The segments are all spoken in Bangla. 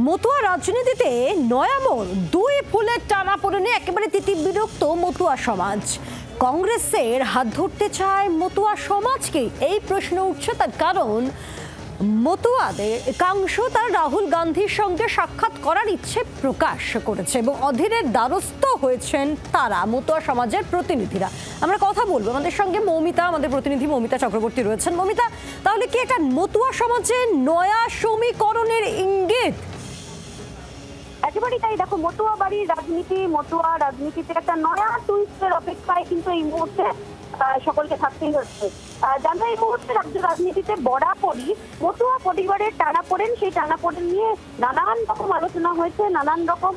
মতুয়া রাজনীতিতে নয়া মোড়, দুই ফুলের টানাপোড়েনে একেবারে তিতিবিরক্ত মতুয়া সমাজ। কংগ্রেসের হাত ধরতে চায় মতুয়া সমাজকে, এই প্রশ্ন উঠছে। তার কারণ মতুয়াদের একাংশ তারা রাহুল গান্ধীর সঙ্গে সাক্ষাৎ করার ইচ্ছে প্রকাশ করেছে এবং অধীরের দ্বারস্থ হয়েছেন তারা, মতুয়া সমাজের প্রতিনিধিরা। আমরা কথা বলবো, আমাদের সঙ্গে মৌমিতা, আমাদের প্রতিনিধি মৌমিতা চক্রবর্তী রয়েছেন। মৌমিতা, তাহলে কি একটা মতুয়া সমাজের নয়া সমীকরণের ইঙ্গিত? একেবারেই তাই। দেখো, মতুয়া বাড়ির রাজনীতি, মতুয়া রাজনীতিতে একটা নয়া টুইস্টের অপেক্ষায় কিন্তু এই মুহূর্তে সকলকে থাকতেই হচ্ছে। জানো, এই মুহূর্তে রাজ্য রাজনীতিতে বরাবরই মতুয়া পরিবারের টানাপোড়েন, সেই টানাপোড়েন নিয়ে নানান রকম আলোচনা হয়েছে, নানান রকম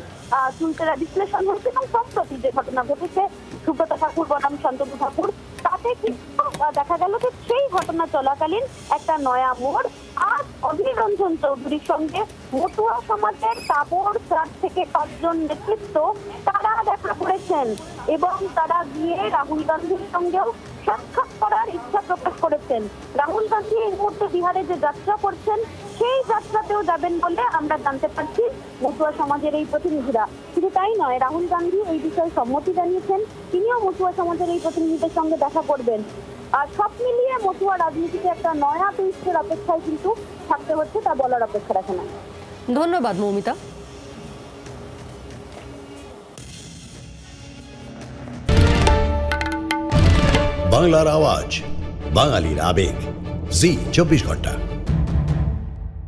চুলচেরা বিশ্লেষণ হয়েছে এবং সম্প্রতি যে ঘটনা ঘটেছে সুব্রত ঠাকুর বনাম শান্তনু ঠাকুর, তাতে কিন্তু দেখা গেল যে সেই ঘটনা চলাকালীন একটা নয়া মোড়। আজ অধীর রঞ্জন চৌধুরীর সঙ্গে মতুয়া সমাজের তাবড় 4 থেকে 5 জন নেতৃত্ব তারা দেখা করেছেন এবং তারা গিয়ে রাহুল গান্ধীর সঙ্গেও সাক্ষাৎ করার ইচ্ছা প্রকাশ করেছেন। রাহুল গান্ধী এই মুহূর্তে বিহারে যে যাত্রা করছেন, সেই যাত্রাতেও যাবেন বলে আমরা জানতে পারছি মতুয়া সমাজের এই প্রতিনিধিরা। শুধু তাই নয়, রাহুল গান্ধী এই বিষয়ে সম্মতি জানিয়েছেন, তিনিও মতুয়া সমাজের এই প্রতিনিধিদের সঙ্গে দেখা করবেন। আর সব মিলিয়ে মতুয়া রাজনীতিতে একটা নয়া টুইস্টের অপেক্ষায় কিন্তু থাকতে হচ্ছে, তা বলার অপেক্ষা রাখে না। ধন্যবাদ মৌমিতা। বাংলার আওয়াজ, বাঙালির আবেগ, জি 24 ঘন্টা।